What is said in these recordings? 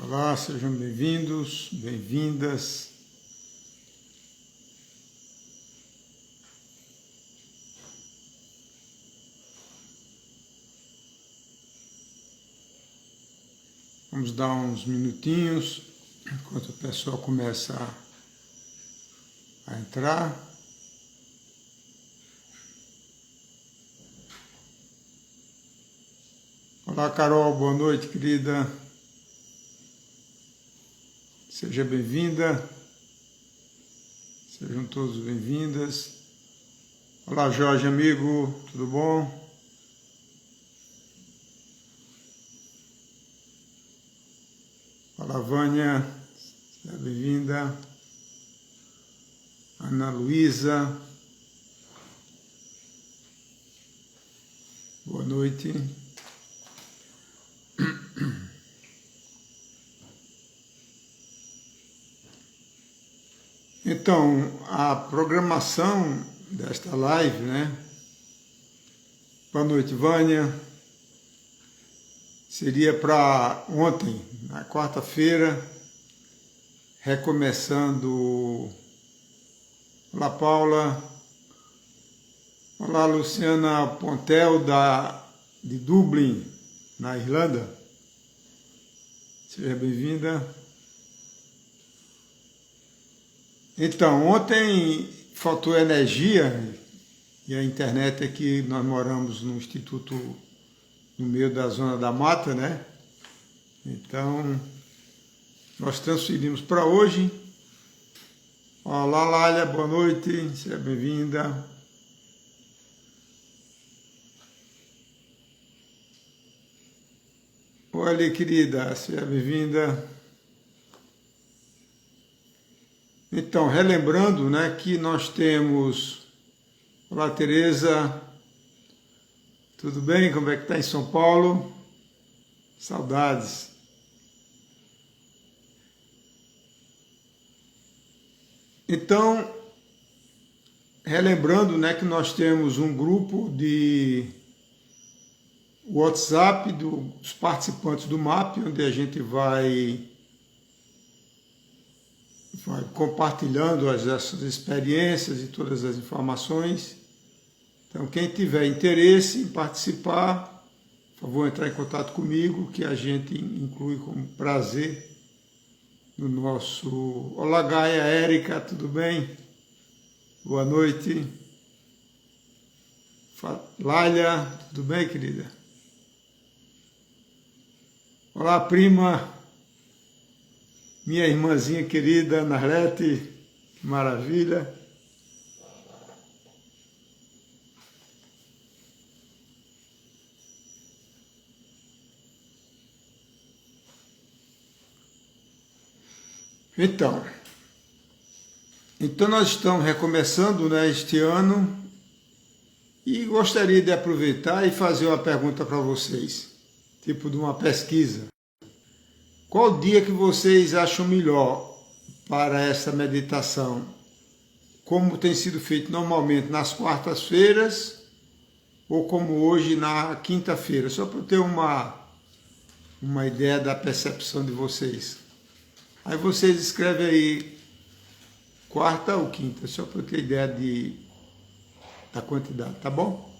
Olá, sejam bem-vindos, bem-vindas. Vamos dar uns minutinhos enquanto o pessoal começa a entrar. Olá, Carol, boa noite, querida. Seja bem-vinda. Sejam todos bem-vindas. Olá, Jorge, amigo, tudo bom? Olá, Vânia, seja bem-vinda. Ana Luísa, boa noite. Então, a programação desta live, né? Boa noite, Vânia. Seria para ontem, na quarta-feira, recomeçando. Olá, Paula. Olá, Luciana Pontel, de Dublin, na Irlanda. Seja bem-vinda. Então, ontem faltou energia, e a internet aqui, nós moramos no Instituto no meio da zona da mata, né? Então, nós transferimos para hoje. Olá, Lália, boa noite, seja bem-vinda. Olha, querida, seja bem-vinda. Então, relembrando, né, que nós temos... Olá, Tereza. Tudo bem? Como é que está em São Paulo? Saudades. Então, relembrando, né, que nós temos um grupo de WhatsApp dos participantes do MAP, onde a gente vai compartilhando essas experiências e todas as informações. Então, quem tiver interesse em participar, por favor, entrar em contato comigo, que a gente inclui com prazer no nosso... Olá, Gaia, Érica, tudo bem? Boa noite. Lália, tudo bem, querida? Olá, prima, minha irmãzinha querida, Narlete, que maravilha. Então nós estamos recomeçando, né, este ano, e gostaria de aproveitar e fazer uma pergunta para vocês, tipo de uma pesquisa. Qual dia que vocês acham melhor para essa meditação? Como tem sido feito normalmente nas quartas-feiras ou como hoje na quinta-feira? Só para eu ter uma ideia da percepção de vocês. Aí vocês escrevem aí quarta ou quinta, só para eu ter ideia da quantidade, tá bom?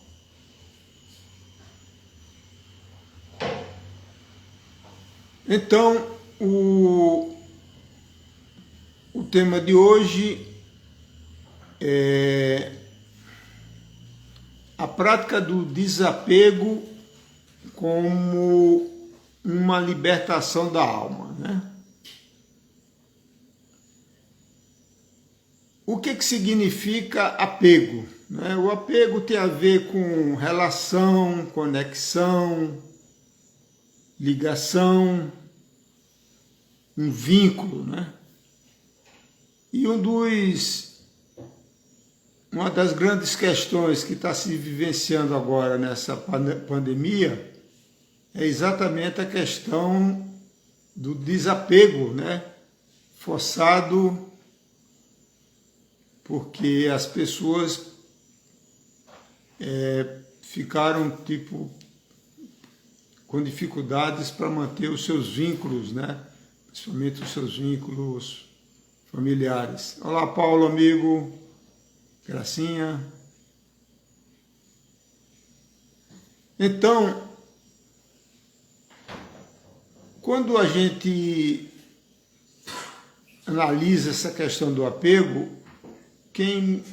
Então, o tema de hoje é a prática do desapego como uma libertação da alma, né? O que significa apego? O apego tem a ver com relação, conexão, ligação, um vínculo, né? E uma das grandes questões que está se vivenciando agora nessa pandemia é exatamente a questão do desapego, né? Forçado, porque as pessoas ficaram com dificuldades para manter os seus vínculos, né, principalmente os seus vínculos familiares. Olá, Paulo, amigo, Gracinha. Então, quando a gente analisa essa questão do apego,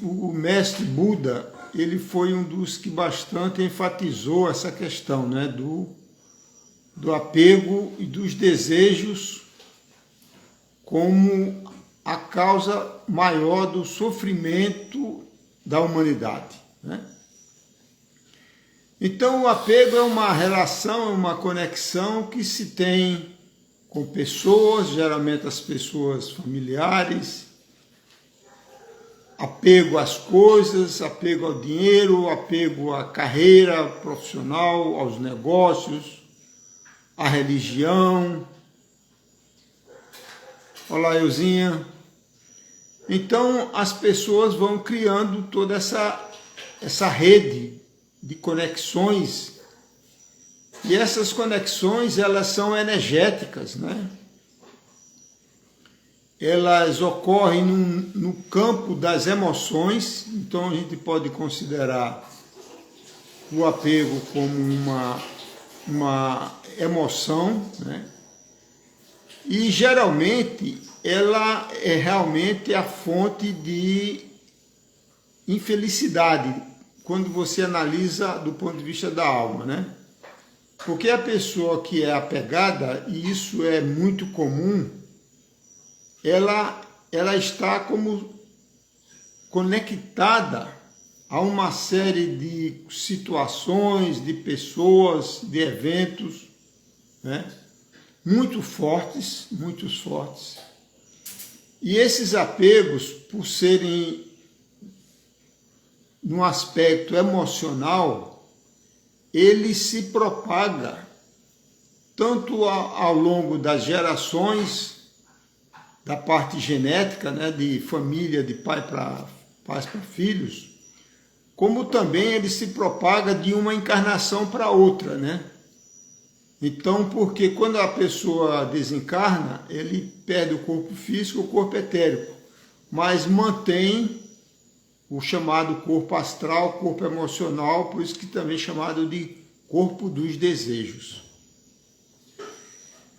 o mestre Buda, ele foi um dos que bastante enfatizou essa questão, né, do apego e dos desejos como a causa maior do sofrimento da humanidade, né? Então, o apego é uma relação, é uma conexão que se tem com pessoas, geralmente as pessoas familiares, apego às coisas, apego ao dinheiro, apego à carreira profissional, aos negócios, à religião. Olá, Euzinha. Então, as pessoas vão criando toda essa rede de conexões, e essas conexões, elas são energéticas, né? Elas ocorrem no campo das emoções, então a gente pode considerar o apego como uma emoção, né? E geralmente ela é realmente a fonte de infelicidade, quando você analisa do ponto de vista da alma, né? Porque a pessoa que é apegada, e isso é muito comum, ela está como conectada a uma série de situações, de pessoas, de eventos, né? Muito fortes. E esses apegos, por serem no aspecto emocional, ele se propaga tanto ao longo das gerações, da parte genética, né, de família, de pais para filhos, como também ele se propaga de uma encarnação para outra, né? Então, porque quando a pessoa desencarna, ele perde o corpo físico, o corpo etérico, mas mantém o chamado corpo astral, corpo emocional, por isso que também é chamado de corpo dos desejos.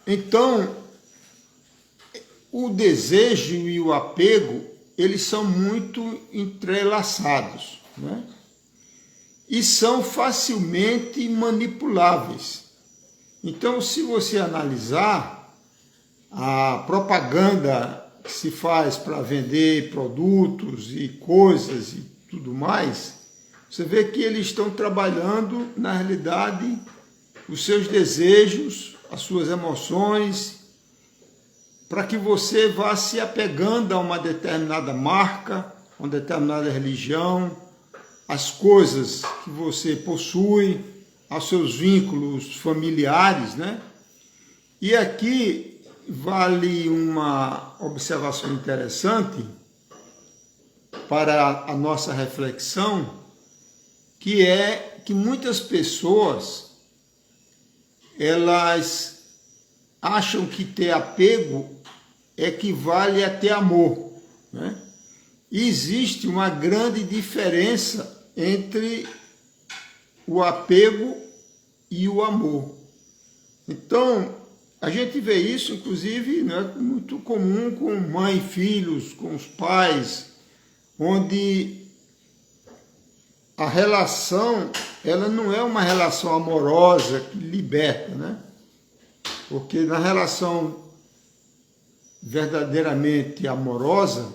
Então, o desejo e o apego, eles são muito entrelaçados, né? E são facilmente manipuláveis. Então, se você analisar a propaganda que se faz para vender produtos e coisas e tudo mais, você vê que eles estão trabalhando, na realidade, os seus desejos, as suas emoções, para que você vá se apegando a uma determinada marca, a uma determinada religião, às coisas que você possui, aos seus vínculos familiares, né? E aqui vale uma observação interessante para a nossa reflexão, que é que muitas pessoas, elas acham que ter apego equivale a ter amor, né? E existe uma grande diferença entre o apego e o amor. Então, a gente vê isso, inclusive, né, muito comum com mãe e filhos, com os pais, onde a relação, ela não é uma relação amorosa que liberta, né? Porque na relação verdadeiramente amorosa,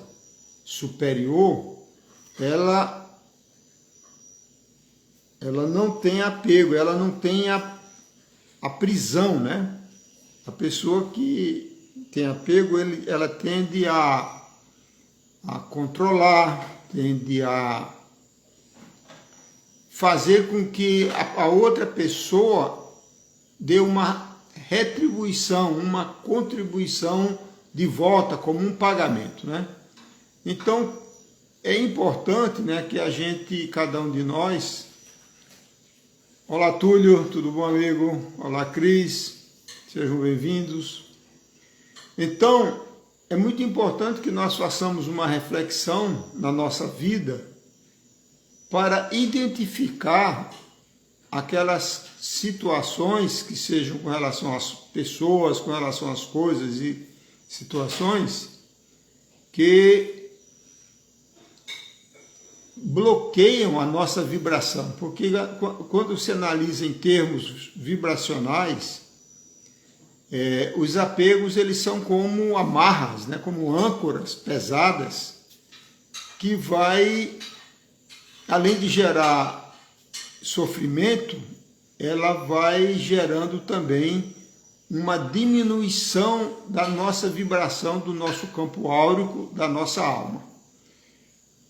superior, ela não tem apego, ela não tem a prisão, né? A pessoa que tem apego, ela tende a controlar, tende a fazer com que a outra pessoa dê uma retribuição, uma contribuição de volta, como um pagamento, né? Então, é importante, né, que a gente, cada um de nós... Olá, Túlio, tudo bom, amigo? Olá, Cris, sejam bem-vindos. Então, é muito importante que nós façamos uma reflexão na nossa vida para identificar aquelas situações que sejam com relação às pessoas, com relação às coisas e situações que bloqueiam a nossa vibração. Porque quando se analisa em termos vibracionais, os apegos eles são como amarras, né? Como âncoras pesadas que vai, além de gerar sofrimento, ela vai gerando também uma diminuição da nossa vibração, do nosso campo áurico, da nossa alma.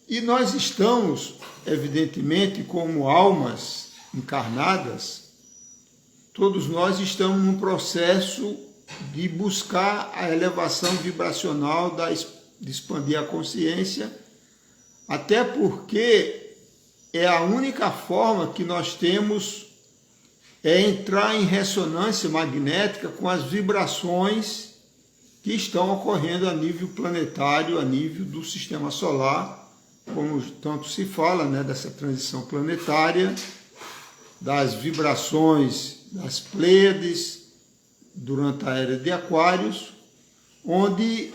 E nós estamos, evidentemente, como almas encarnadas, todos nós estamos num processo de buscar a elevação vibracional, de expandir a consciência, até porque é a única forma que nós temos entrar em ressonância magnética com as vibrações que estão ocorrendo a nível planetário, a nível do sistema solar, como tanto se fala, né, dessa transição planetária, das vibrações das Pleiades durante a era de Aquários, onde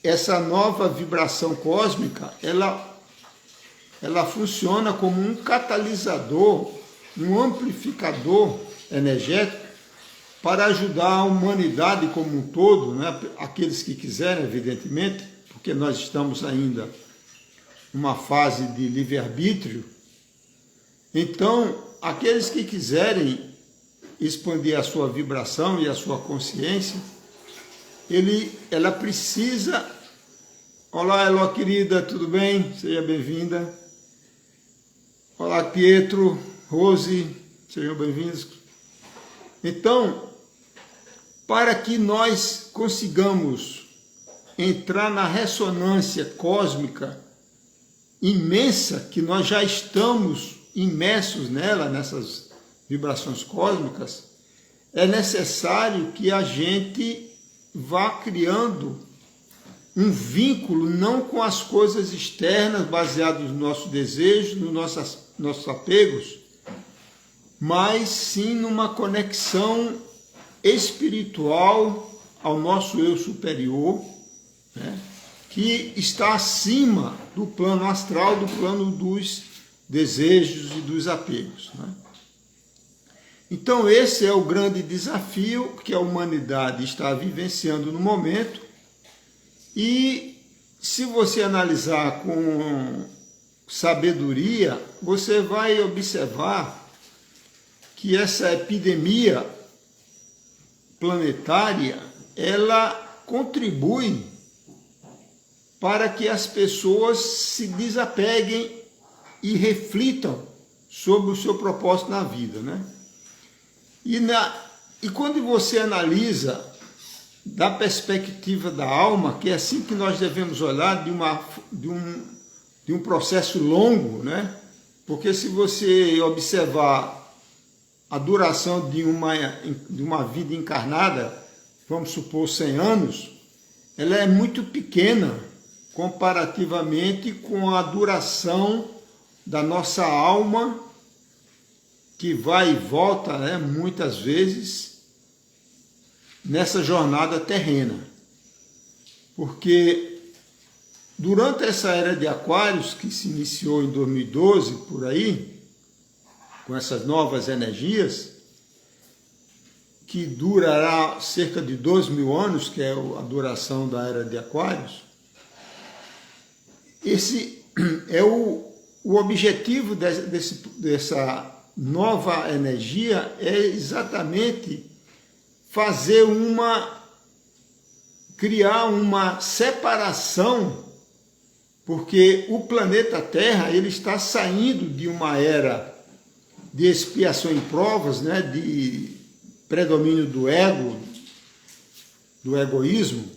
essa nova vibração cósmica, ela funciona como um catalisador, um amplificador energético para ajudar a humanidade como um todo, né? Aqueles que quiserem, evidentemente, porque nós estamos ainda numa fase de livre-arbítrio. Então, aqueles que quiserem expandir a sua vibração e a sua consciência, ela precisa... Olá, Eló, querida, tudo bem? Seja bem-vinda. Olá, Pietro, Rose, sejam bem-vindos. Então, para que nós consigamos entrar na ressonância cósmica imensa, que nós já estamos imersos nela, nessas vibrações cósmicas, é necessário que a gente vá criando um vínculo não com as coisas externas, baseadas nos nossos desejos, nos nossos apegos, mas sim numa conexão espiritual ao nosso eu superior, né, que está acima do plano astral, do plano dos desejos e dos apegos, né? Então esse é o grande desafio que a humanidade está vivenciando no momento, e se você analisar com sabedoria, você vai observar que essa epidemia planetária, ela contribui para que as pessoas se desapeguem e reflitam sobre o seu propósito na vida, né? E quando você analisa da perspectiva da alma, que é assim que nós devemos olhar, de um processo longo, né? Porque se você observar a duração de uma vida encarnada, vamos supor 100 anos, ela é muito pequena comparativamente com a duração da nossa alma, que vai e volta, né, muitas vezes, nessa jornada terrena. Porque durante essa era de Aquários, que se iniciou em 2012, por aí, com essas novas energias, que durará cerca de 2.000 anos, que é a duração da era de Aquários, esse é o objetivo dessa nova energia, é exatamente criar uma separação, porque o planeta Terra ele está saindo de uma era de expiação e provas, né, de predomínio do ego, do egoísmo,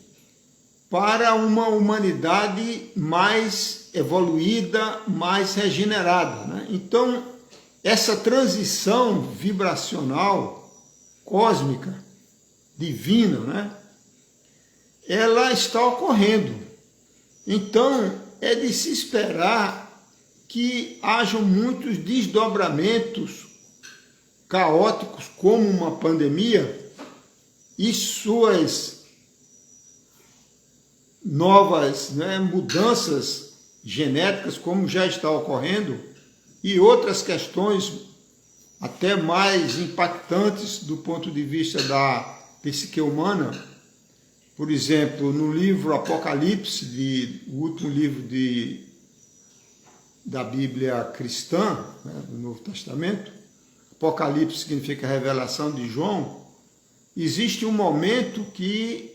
para uma humanidade mais evoluída, mais regenerada, né? Então, essa transição vibracional, cósmica, divina, né, ela está ocorrendo. Então, é de se esperar que hajam muitos desdobramentos caóticos, como uma pandemia, e suas novas, mudanças genéticas, como já está ocorrendo, e outras questões até mais impactantes do ponto de vista da psique humana. Por exemplo, no livro Apocalipse, o último livro da Bíblia cristã, do Novo Testamento, Apocalipse significa revelação de João, existe um momento que,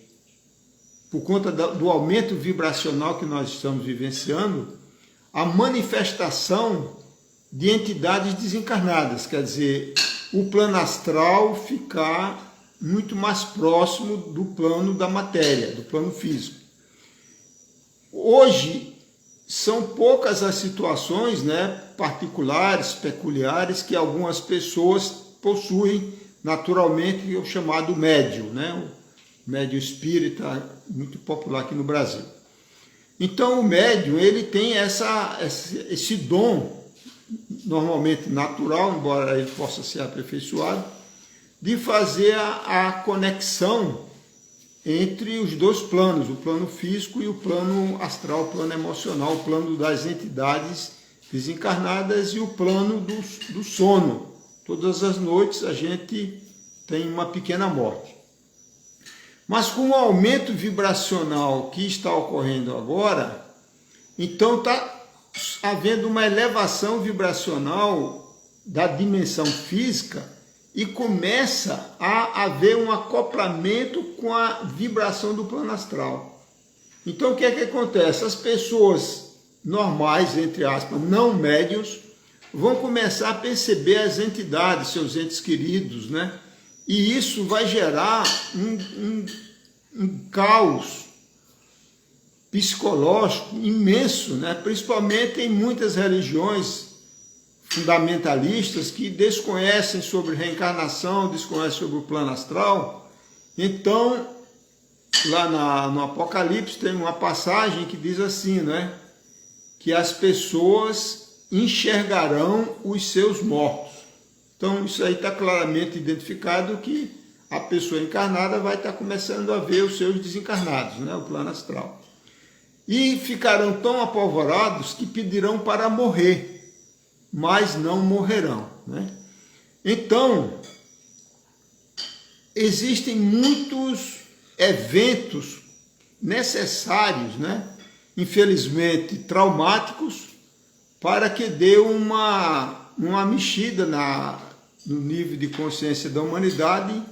por conta do aumento vibracional que nós estamos vivenciando, a manifestação de entidades desencarnadas, quer dizer, o plano astral ficar muito mais próximo do plano da matéria, do plano físico. Hoje, são poucas as situações, particulares, peculiares, que algumas pessoas possuem naturalmente o chamado médium, o médium espírita, muito popular aqui no Brasil. Então, o médium, ele tem esse dom, normalmente natural, embora ele possa ser aperfeiçoado, de fazer a conexão entre os dois planos, o plano físico e o plano astral, o plano emocional, o plano das entidades desencarnadas e o plano do sono. Todas as noites a gente tem uma pequena morte. Mas com o aumento vibracional que está ocorrendo agora, então está havendo uma elevação vibracional da dimensão física e começa a haver um acoplamento com a vibração do plano astral. Então o que é que acontece? As pessoas normais, entre aspas, não médios, vão começar a perceber as entidades, seus entes queridos, E isso vai gerar um caos psicológico imenso, Principalmente em muitas religiões fundamentalistas que desconhecem sobre reencarnação, desconhecem sobre o plano astral. Então, lá no Apocalipse tem uma passagem que diz assim, que as pessoas enxergarão os seus mortos. Então, isso aí está claramente identificado que a pessoa encarnada vai estar começando a ver os seus desencarnados, o plano astral. E ficarão tão apavorados que pedirão para morrer, mas não morrerão. Então, existem muitos eventos necessários, infelizmente traumáticos, para que dê uma mexida no nível de consciência da humanidade,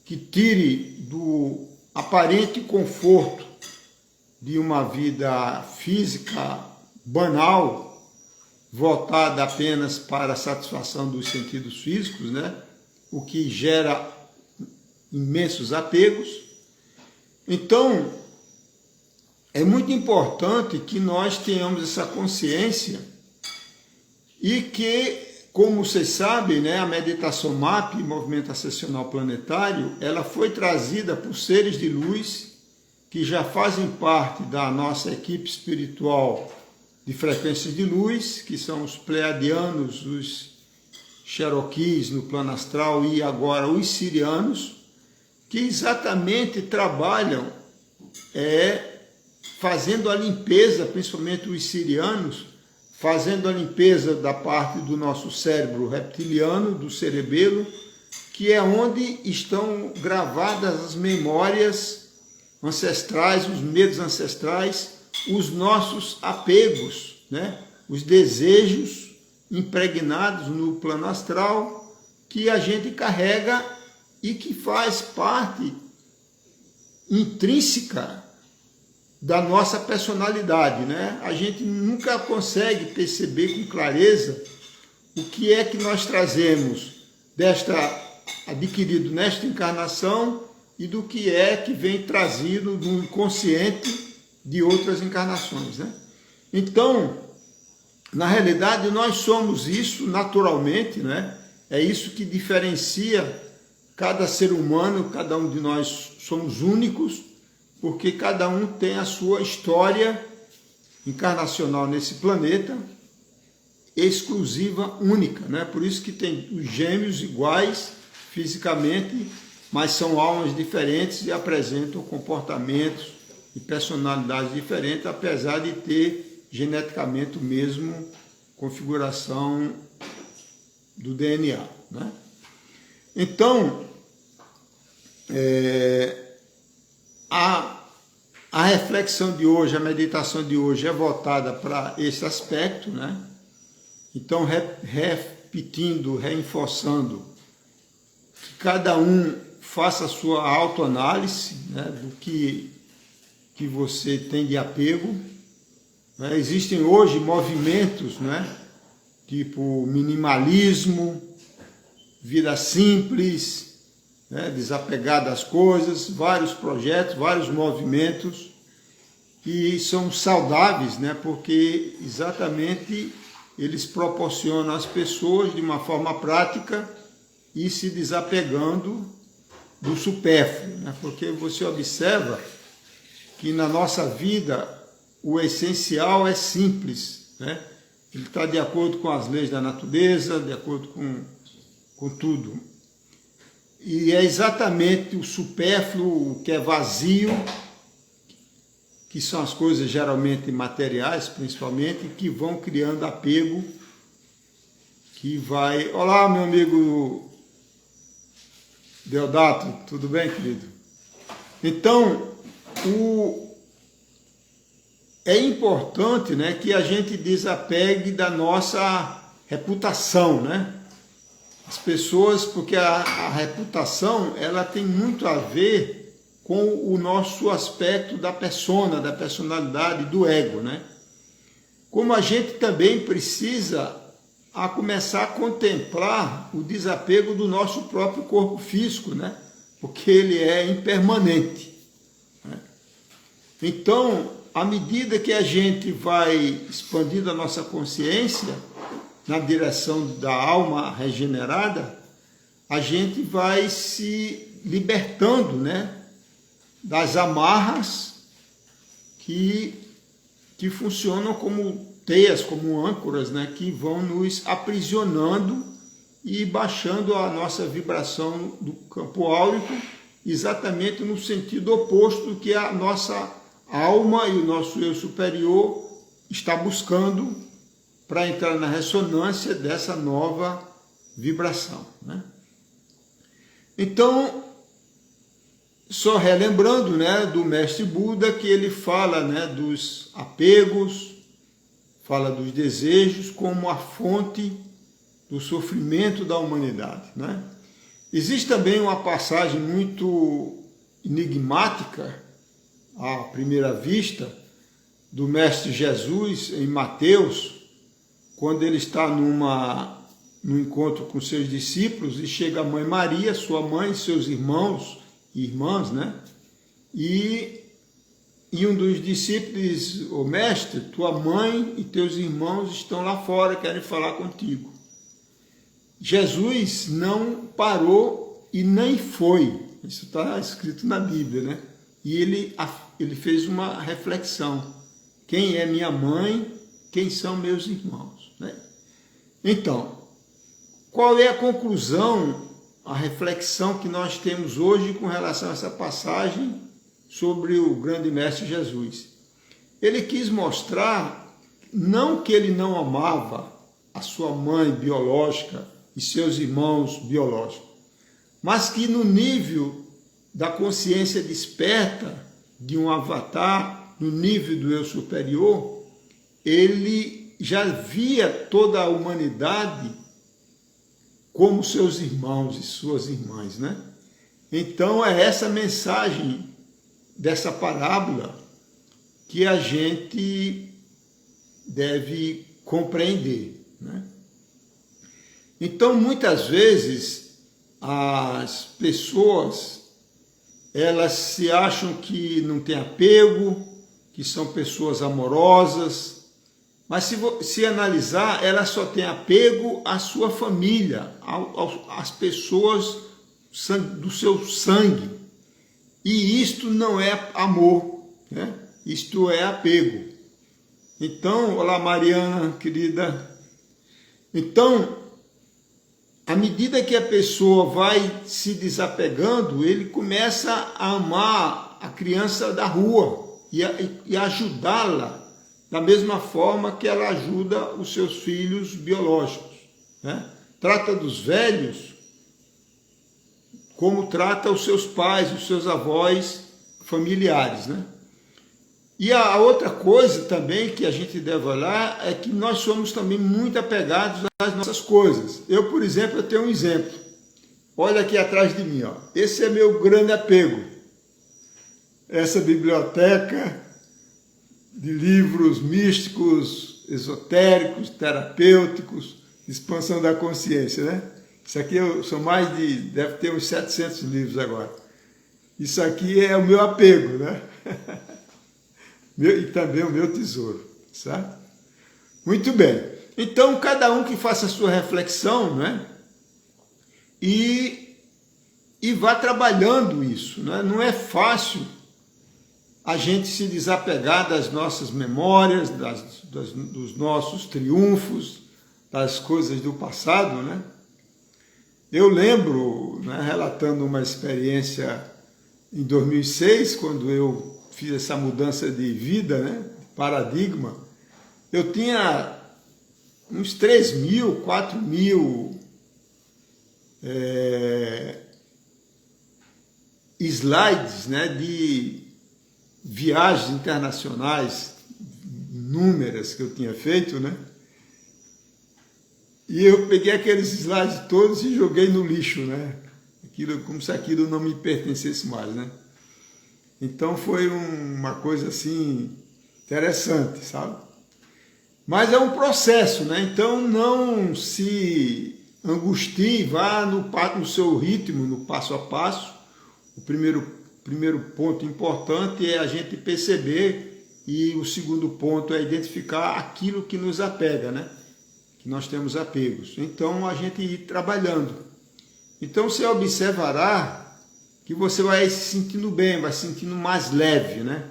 que tire do aparente conforto de uma vida física banal, voltada apenas para a satisfação dos sentidos físicos, o que gera imensos apegos. Então, é muito importante que nós tenhamos essa consciência e que, como vocês sabem, a meditação MAP, Movimento Ascensional Planetário, ela foi trazida por seres de luz que já fazem parte da nossa equipe espiritual de frequências de luz, que são os pleiadianos, os cherokees no plano astral e agora os sirianos, que exatamente trabalham fazendo a limpeza, principalmente os sirianos, fazendo a limpeza da parte do nosso cérebro reptiliano, do cerebelo, que é onde estão gravadas as memórias ancestrais, os medos ancestrais, os nossos apegos, os desejos impregnados no plano astral que a gente carrega e que faz parte intrínseca da nossa personalidade, A gente nunca consegue perceber com clareza o que é que nós trazemos adquirido nesta encarnação e do que é que vem trazido do inconsciente de outras encarnações, Então, na realidade, nós somos isso naturalmente, É isso que diferencia cada ser humano, cada um de nós somos únicos, porque cada um tem a sua história encarnacional nesse planeta, exclusiva, única, né? Por isso que tem os gêmeos iguais fisicamente, mas são almas diferentes e apresentam comportamentos e personalidades diferentes, apesar de ter geneticamente o mesmo configuração do DNA, né? Então, a reflexão de hoje, a meditação de hoje é voltada para esse aspecto, né? Então, repetindo, reforçando, que cada um faça a sua autoanálise, né, do que você tem de apego. Né? Existem hoje movimentos, né, tipo minimalismo, vida simples, né, desapegar das coisas, vários projetos, vários movimentos que são saudáveis, né, porque exatamente eles proporcionam às pessoas de uma forma prática e se desapegando do supérfluo, né? Porque você observa que na nossa vida o essencial é simples, né? Ele está de acordo com as leis da natureza, de acordo com tudo. E é exatamente o supérfluo, o que é vazio, que são as coisas geralmente materiais, principalmente, que vão criando apego, que vai... Olá, meu amigo Deodato, tudo bem, querido? Então, é importante, né, que a gente desapegue da nossa reputação, né? As pessoas, porque a reputação, ela tem muito a ver com o nosso aspecto da persona, da personalidade, do ego, né? Como a gente também precisa começar a contemplar o desapego do nosso próprio corpo físico, né? Porque ele é impermanente, né? Então, à medida que a gente vai expandindo a nossa consciência na direção da alma regenerada, a gente vai se libertando, né, das amarras que funcionam como teias, como âncoras, né, que vão nos aprisionando e baixando a nossa vibração do campo áurico, exatamente no sentido oposto do que a nossa alma e o nosso eu superior está buscando para entrar na ressonância dessa nova vibração, né? Então, só relembrando, né, do mestre Buda, que ele fala, né, dos apegos, fala dos desejos como a fonte do sofrimento da humanidade, né? Existe também uma passagem muito enigmática, à primeira vista, do mestre Jesus em Mateus, quando ele está num encontro com seus discípulos e chega a mãe Maria, sua mãe, seus irmãos e irmãs, né? E um dos discípulos diz: "Ô mestre, tua mãe e teus irmãos estão lá fora, querem falar contigo." Jesus não parou e nem foi. Isso está escrito na Bíblia, né? E ele fez uma reflexão: quem é minha mãe? Quem são meus irmãos, né? Então, qual é a conclusão, a reflexão que nós temos hoje com relação a essa passagem sobre o grande mestre Jesus? Ele quis mostrar, não que ele não amava a sua mãe biológica e seus irmãos biológicos, mas que no nível da consciência desperta de um avatar, no nível do eu superior, ele já via toda a humanidade como seus irmãos e suas irmãs, né? Então é essa mensagem dessa parábola que a gente deve compreender, né? Então, muitas vezes, as pessoas, elas se acham que não têm apego, que são pessoas amorosas, mas se analisar, ela só tem apego à sua família, às pessoas do seu sangue. E isto não é amor, né? Isto é apego. Então, olá Mariana, querida. Então, à medida que a pessoa vai se desapegando, ele começa a amar a criança da rua e ajudá-la da mesma forma que ela ajuda os seus filhos biológicos, né? Trata dos velhos como trata os seus pais, os seus avós familiares, né? E a outra coisa também que a gente deve olhar é que nós somos também muito apegados às nossas coisas. Eu, por exemplo, eu tenho um exemplo. Olha aqui atrás de mim, ó. Esse é meu grande apego. Essa biblioteca de livros místicos, esotéricos, terapêuticos, de expansão da consciência, né? Isso aqui são mais de, deve ter uns 700 livros agora. Isso aqui é o meu apego, né? E também o meu tesouro, certo? Muito bem. Então, cada um que faça a sua reflexão, né? E vá trabalhando isso, né? Não é fácil a gente se desapegar das nossas memórias, dos nossos triunfos, das coisas do passado, né? Eu lembro, né, relatando uma experiência em 2006, quando eu fiz essa mudança de vida, né, paradigma, eu tinha uns 3.000, 4.000 slides, né, de viagens internacionais, inúmeras que eu tinha feito, né? E eu peguei aqueles slides todos e joguei no lixo, né? Aquilo, como se aquilo não me pertencesse mais, né? Então foi uma coisa assim interessante, sabe? Mas é um processo, né? Então não se angustie, vá no seu ritmo, no passo a passo. O primeiro ponto importante é a gente perceber, e o segundo ponto é identificar aquilo que nos apega, né? Que nós temos apegos. Então a gente ir trabalhando. Então você observará que você vai se sentindo bem, vai se sentindo mais leve, né?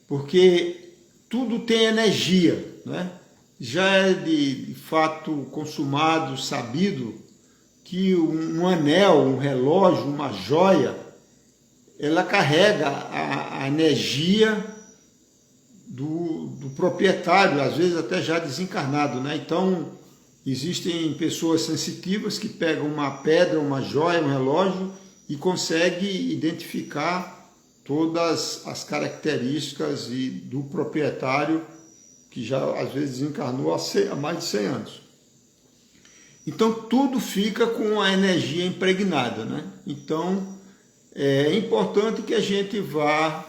Porque tudo tem energia, né? Já é de fato consumado, sabido, que um anel, um relógio, uma joia, ela carrega a energia do proprietário, às vezes até já desencarnado, né? Então, existem pessoas sensitivas que pegam uma pedra, uma joia, um relógio e conseguem identificar todas as características do proprietário, que já às vezes desencarnou há mais de 100 anos. Então tudo fica com a energia impregnada, né? Então é importante que a gente vá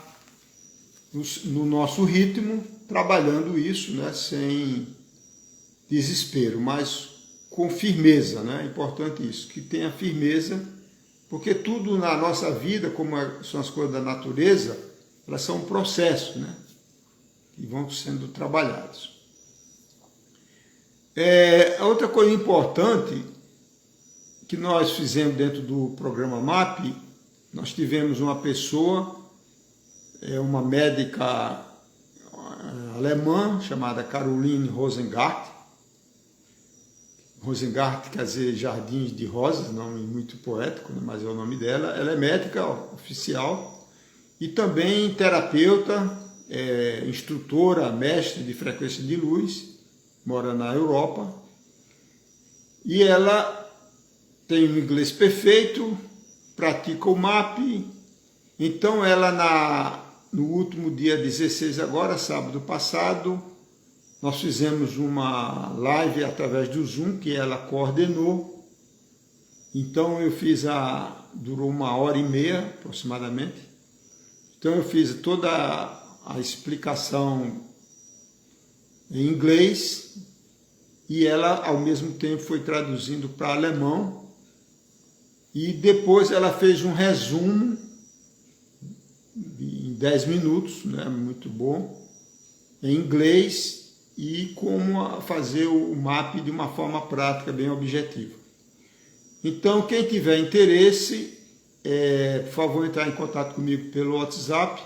no nosso ritmo, trabalhando isso, né? Sem desespero, mas com firmeza, né? É importante isso, que tenha firmeza, porque tudo na nossa vida, como são as coisas da natureza, elas são um processo, né? E vão sendo trabalhados. A outra coisa importante que nós fizemos dentro do programa MAP, nós tivemos uma pessoa, uma médica alemã chamada Caroline Rosengart. Rosengart quer dizer Jardins de Rosas, nome muito poético, né? Mas é o nome dela. Ela é médica oficial e também terapeuta, instrutora, mestre de frequência de luz, mora na Europa, e ela tem um inglês perfeito, pratica o MAP. Então ela no último dia 16 agora, sábado passado, nós fizemos uma live através do Zoom que ela coordenou. Então eu fiz durou 1h30 aproximadamente. Então eu fiz toda a explicação em inglês e ela ao mesmo tempo foi traduzindo para alemão, e depois ela fez um resumo em 10 minutos, né, muito bom, em inglês, e como fazer o MAP de uma forma prática, bem objetiva. Então quem tiver interesse por favor, entrar em contato comigo pelo WhatsApp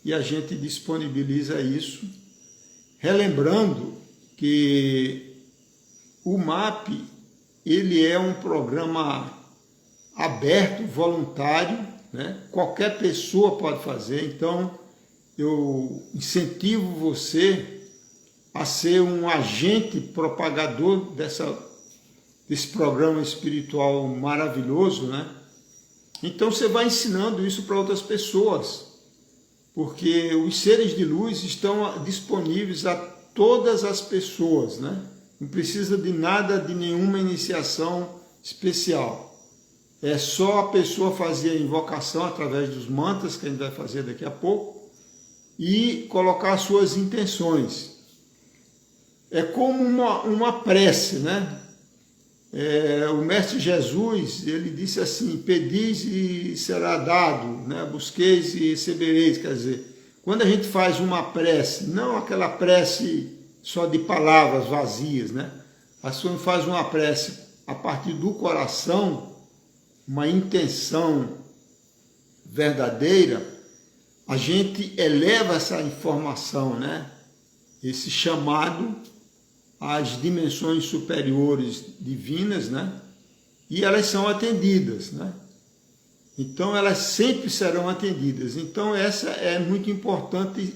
e a gente disponibiliza isso. Relembrando que o MAP, ele é um programa aberto, voluntário, né? Qualquer pessoa pode fazer, então eu incentivo você a ser um agente propagador desse programa espiritual maravilhoso, né? Então você vai ensinando isso para outras pessoas, porque os seres de luz estão disponíveis a todas as pessoas, né? Não precisa de nada, de nenhuma iniciação especial. É só a pessoa fazer a invocação através dos mantras, que a gente vai fazer daqui a pouco, e colocar suas intenções. É como uma prece, né? O Mestre Jesus, ele disse assim, pedis e será dado, né? Busqueis e recebereis, quer dizer, quando a gente faz uma prece, não aquela prece só de palavras vazias, né? A pessoa faz uma prece a partir do coração, uma intenção verdadeira, a gente eleva essa informação, né? Esse chamado às dimensões superiores divinas, né? E elas são atendidas, né? Então elas sempre serão atendidas. Então essa é muito importante,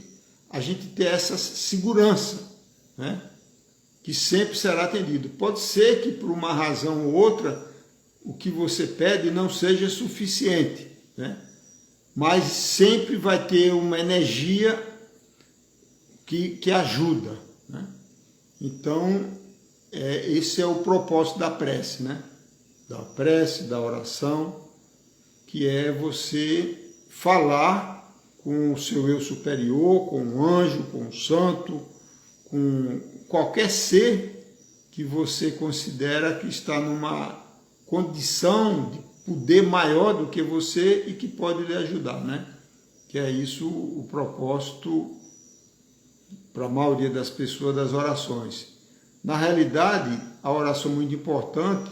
a gente ter essa segurança, né? Que sempre será atendido. Pode ser que por uma razão ou outra o que você pede não seja suficiente, né? Mas sempre vai ter uma energia que ajuda, né? Então, esse é o propósito da prece, né? Da prece, da oração, que é você falar com o seu eu superior, com um anjo, com um santo, com qualquer ser que você considera que está numa condição de poder maior do que você e que pode lhe ajudar, né? Que é isso o propósito para a maioria das pessoas das orações. Na realidade, a oração é muito importante,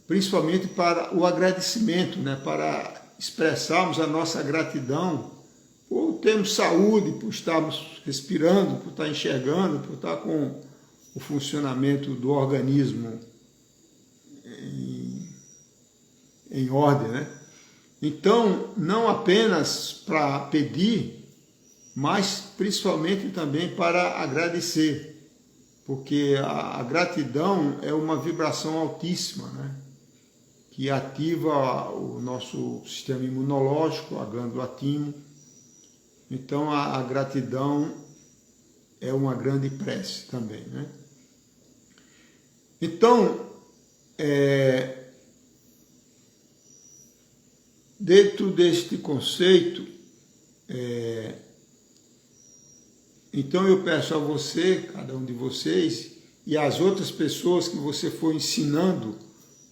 principalmente para o agradecimento, né? Para expressarmos a nossa gratidão por termos saúde, por estarmos respirando, por estar enxergando, por estar com o funcionamento do organismo em ordem, né? Então, não apenas para pedir, mas principalmente também para agradecer, porque a gratidão é uma vibração altíssima, né? Que ativa o nosso sistema imunológico, a glândula timo. Então, a gratidão é uma grande prece também, né? Então, dentro deste conceito, então eu peço a você, cada um de vocês, e às outras pessoas que você for ensinando,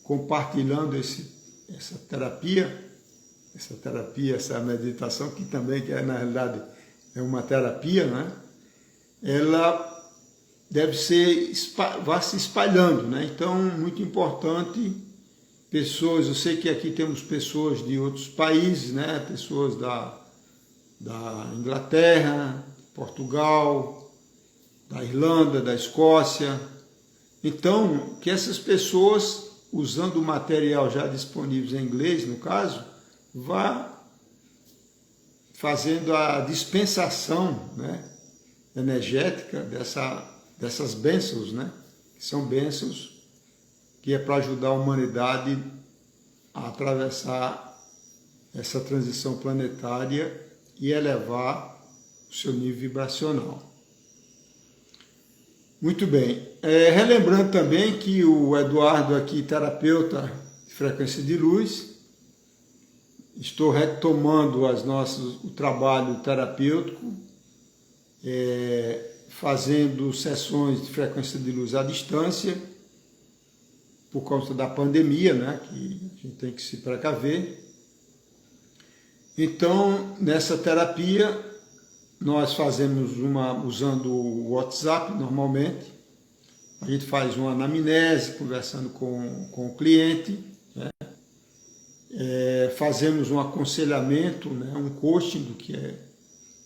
compartilhando essa terapia, essa meditação, que também, na realidade, é uma terapia, né? Ela vai se espalhando, né? Então, muito importante, pessoas, eu sei que aqui temos pessoas de outros países, né? Pessoas da Inglaterra, Portugal, da Irlanda, da Escócia. Então, que essas pessoas, usando o material já disponível em inglês, no caso, vá fazendo a dispensação, né, energética dessas bênçãos, né, que são bênçãos que é para ajudar a humanidade a atravessar essa transição planetária e elevar o seu nível vibracional. Muito bem. Relembrando também que o Eduardo aqui, terapeuta de frequência de luz, estou retomando o trabalho terapêutico, fazendo sessões de frequência de luz à distância, por causa da pandemia, né, que a gente tem que se precaver. Então, nessa terapia, nós fazemos usando o WhatsApp normalmente, a gente faz uma anamnese, conversando com o cliente, né? fazemos um aconselhamento, né, um coaching do que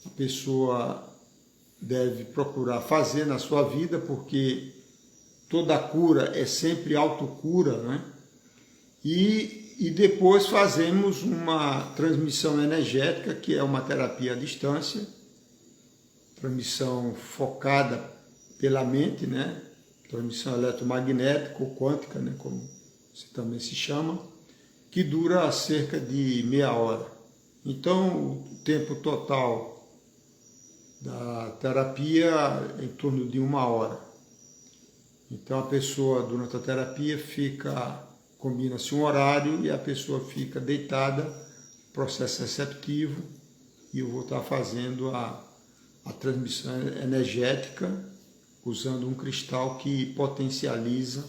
a pessoa deve procurar fazer na sua vida, porque toda cura é sempre autocura, né? E depois fazemos uma transmissão energética, que é uma terapia à distância, transmissão focada pela mente, né? Transmissão eletromagnética ou quântica, né? Como se também se chama, que dura cerca de meia hora. Então, o tempo total da terapia é em torno de 1 hora. Então, a pessoa, durante a terapia, combina-se um horário e a pessoa fica deitada, processo receptivo, e eu vou estar fazendo a transmissão energética usando um cristal que potencializa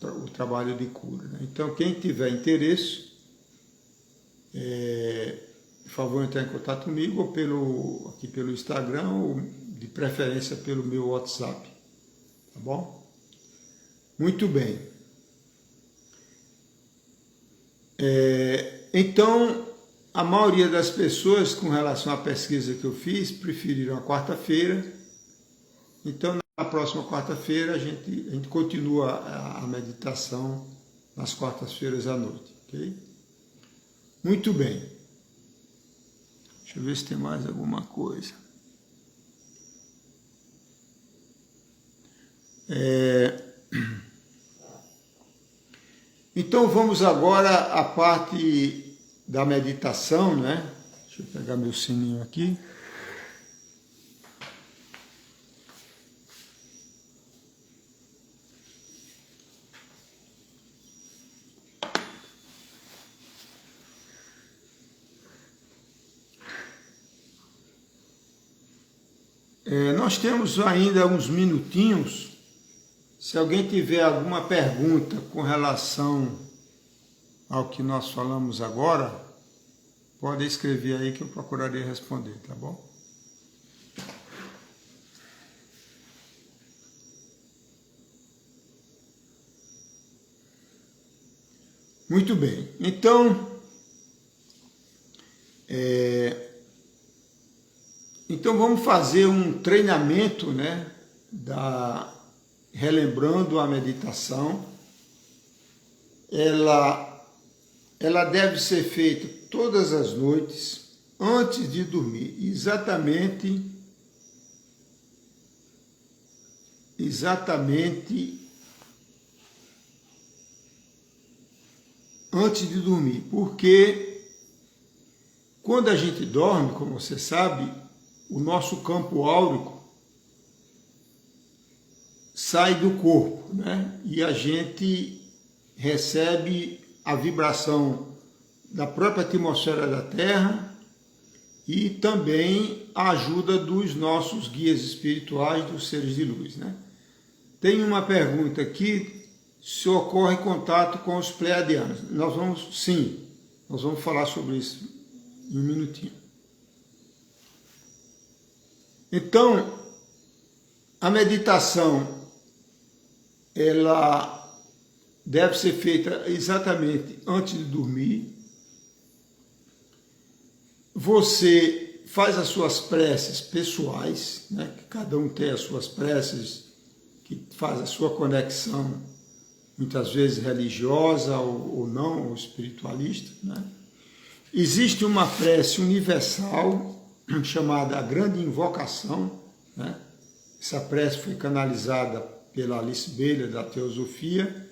o trabalho de cura, né? Então, quem tiver interesse, por favor, entrar em contato comigo ou aqui pelo Instagram, ou de preferência pelo meu WhatsApp, tá bom? Muito bem. Então, a maioria das pessoas, com relação à pesquisa que eu fiz, preferiram a quarta-feira. Então, na próxima quarta-feira, a gente continua a meditação nas quartas-feiras à noite, ok? Muito bem. Deixa eu ver se tem mais alguma coisa. Então, vamos agora à parte da meditação, né? Deixa eu pegar meu sininho aqui. Nós temos ainda uns minutinhos. Se alguém tiver alguma pergunta com relação ao que nós falamos agora, pode escrever aí que eu procurarei responder, tá bom? Muito bem. Então vamos fazer um treinamento, né, relembrando a meditação. Ela deve ser feita todas as noites, antes de dormir, exatamente antes de dormir, porque quando a gente dorme, como você sabe, o nosso campo áurico sai do corpo, né? E a gente recebe a vibração da própria atmosfera da Terra e também a ajuda dos nossos guias espirituais, dos seres de luz, né? Tem uma pergunta aqui, se ocorre contato com os pleiadianos. Nós vamos falar sobre isso em um minutinho. Então, a meditação, ela deve ser feita exatamente antes de dormir. Você faz as suas preces pessoais, né? Que cada um tem as suas preces, que faz a sua conexão, muitas vezes religiosa ou não, ou espiritualista, né? Existe uma prece universal chamada a Grande Invocação, né? Essa prece foi canalizada pela Alice Bailey, da Teosofia.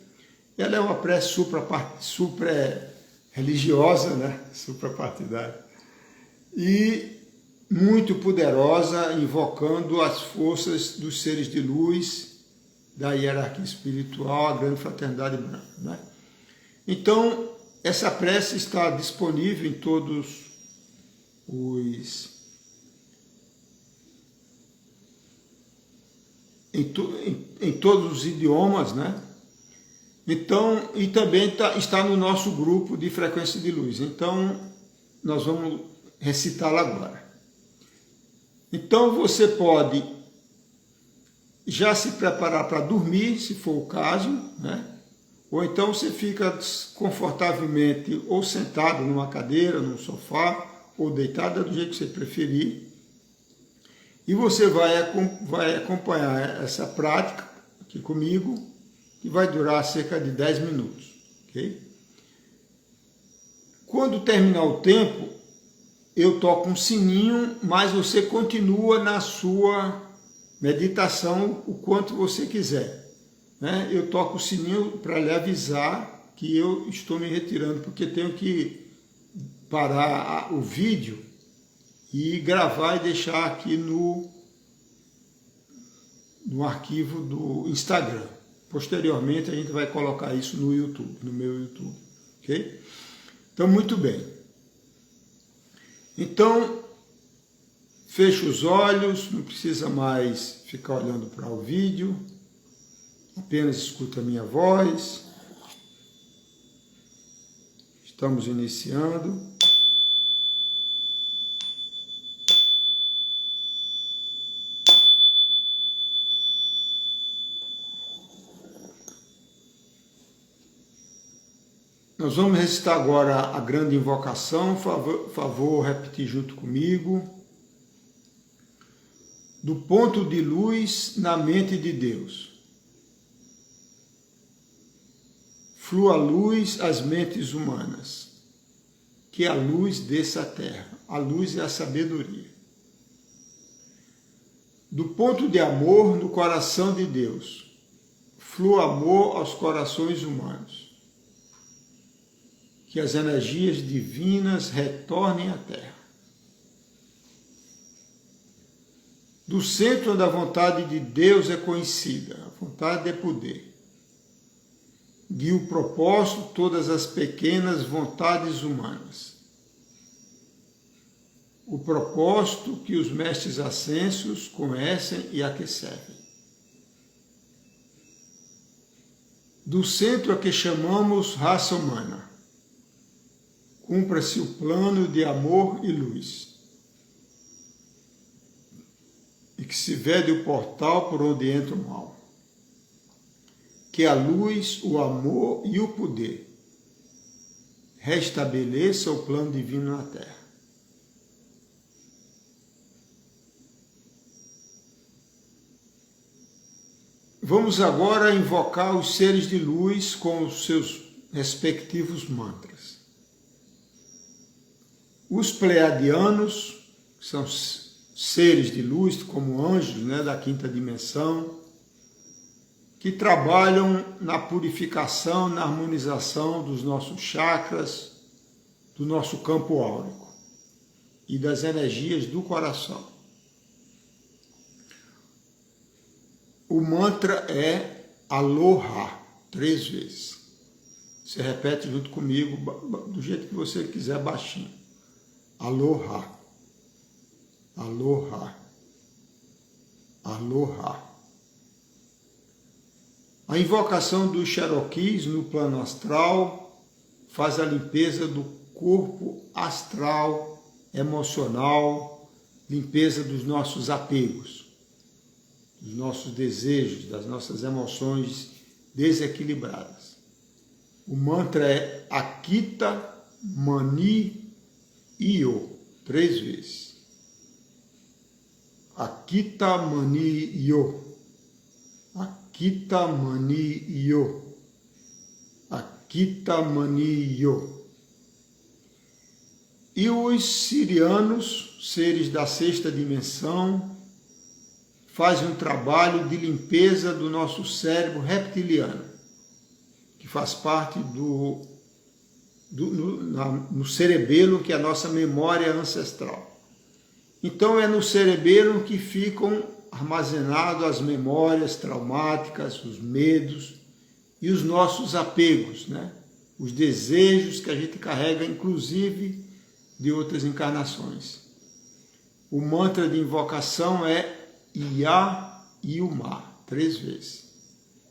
Ela é uma prece supra-religiosa, né? Suprapartidária, e muito poderosa, invocando as forças dos seres de luz, da hierarquia espiritual, a grande fraternidade branca, né? Então, essa prece está disponível em todos os idiomas, né? Então, e também está no nosso grupo de frequência de luz. Então, nós vamos recitá-la agora. Então, você pode já se preparar para dormir, se for o caso, né? ou então você fica confortavelmente ou sentado numa cadeira, num sofá, ou deitada, do jeito que você preferir. E você vai acompanhar essa prática aqui comigo, que vai durar cerca de 10 minutos. Okay? Quando terminar o tempo, eu toco um sininho, mas você continua na sua meditação o quanto você quiser. Né? Eu toco o sininho para lhe avisar que eu estou me retirando, porque tenho que parar o vídeo e gravar e deixar aqui no arquivo do Instagram. Posteriormente a gente vai colocar isso no YouTube, no meu YouTube. Ok? Então, muito bem. Então, feche os olhos, não precisa mais ficar olhando para o vídeo, apenas escuta a minha voz. Estamos iniciando. Nós vamos recitar agora a grande invocação, favor repetir junto comigo. Do ponto de luz na mente de Deus, flua a luz às mentes humanas, que a luz desça à terra. A luz é a sabedoria. Do ponto de amor no coração de Deus, flua amor aos corações humanos, que as energias divinas retornem à terra. Do centro onde a vontade de Deus é conhecida, a vontade é poder. Guia o propósito todas as pequenas vontades humanas. O propósito que os mestres ascensos conhecem e a que servem. Do centro a que chamamos raça humana, cumpra-se o plano de amor e luz, e que se vede o portal por onde entra o mal. Que a luz, o amor e o poder restabeleça o plano divino na Terra. Vamos agora invocar os seres de luz com os seus respectivos mantras. Os pleiadianos, que são seres de luz, como anjos, né, da quinta dimensão, que trabalham na purificação, na harmonização dos nossos chakras, do nosso campo áurico e das energias do coração. O mantra é Aloha, 3 vezes. Você repete junto comigo, do jeito que você quiser, baixinho. Aloha, Aloha, Aloha. A invocação dos Cherokees no plano astral faz a limpeza do corpo astral, emocional, limpeza dos nossos apegos, dos nossos desejos, das nossas emoções desequilibradas. O mantra é Akita Mani Iyo, 3 vezes. Akita Mani Iyo. Akita Mani Iyo. Akita Mani Iyo. E os sirianos, seres da 6ª dimensão, fazem um trabalho de limpeza do nosso cérebro reptiliano, que faz parte no cerebelo, que é a nossa memória ancestral. Então é no cerebelo que ficam armazenadas as memórias traumáticas, os medos e os nossos apegos, né? Os desejos que a gente carrega, inclusive, de outras encarnações. O mantra de invocação é Ia Iuma, 3 vezes.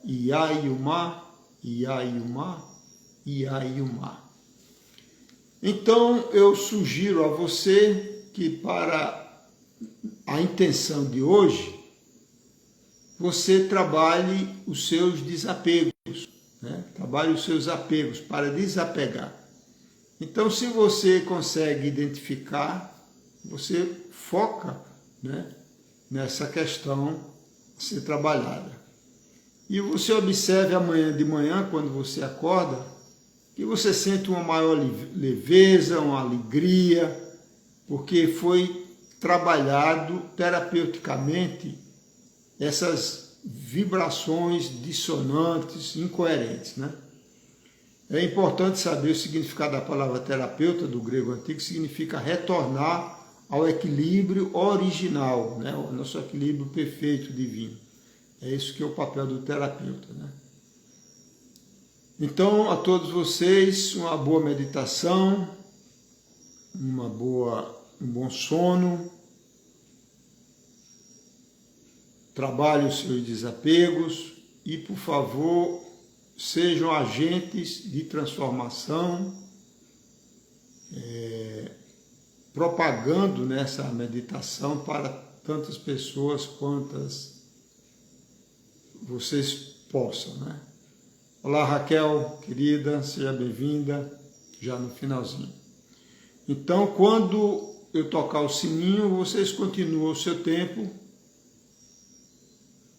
Ia Iuma, Ia Iuma, Ia Iuma. Então, eu sugiro a você que para a intenção de hoje, você trabalhe os seus desapegos, né? Trabalhe os seus apegos para desapegar. Então, se você consegue identificar, você foca, né, nessa questão a ser trabalhada. E você observe amanhã de manhã, quando você acorda, que você sente uma maior leveza, uma alegria, porque foi trabalhado terapeuticamente essas vibrações dissonantes, incoerentes, né? É importante saber o significado da palavra terapeuta, do grego antigo, que significa retornar ao equilíbrio original, né? O nosso equilíbrio perfeito, divino. É isso que é o papel do terapeuta, né? Então, a todos vocês, uma boa meditação, um bom sono, trabalhe os seus desapegos e, por favor, sejam agentes de transformação, propagando nessa meditação para tantas pessoas quantas vocês possam, né? Olá, Raquel, querida, seja bem-vinda, já no finalzinho. Então, quando eu tocar o sininho, vocês continuam o seu tempo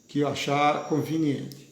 que achar conveniente.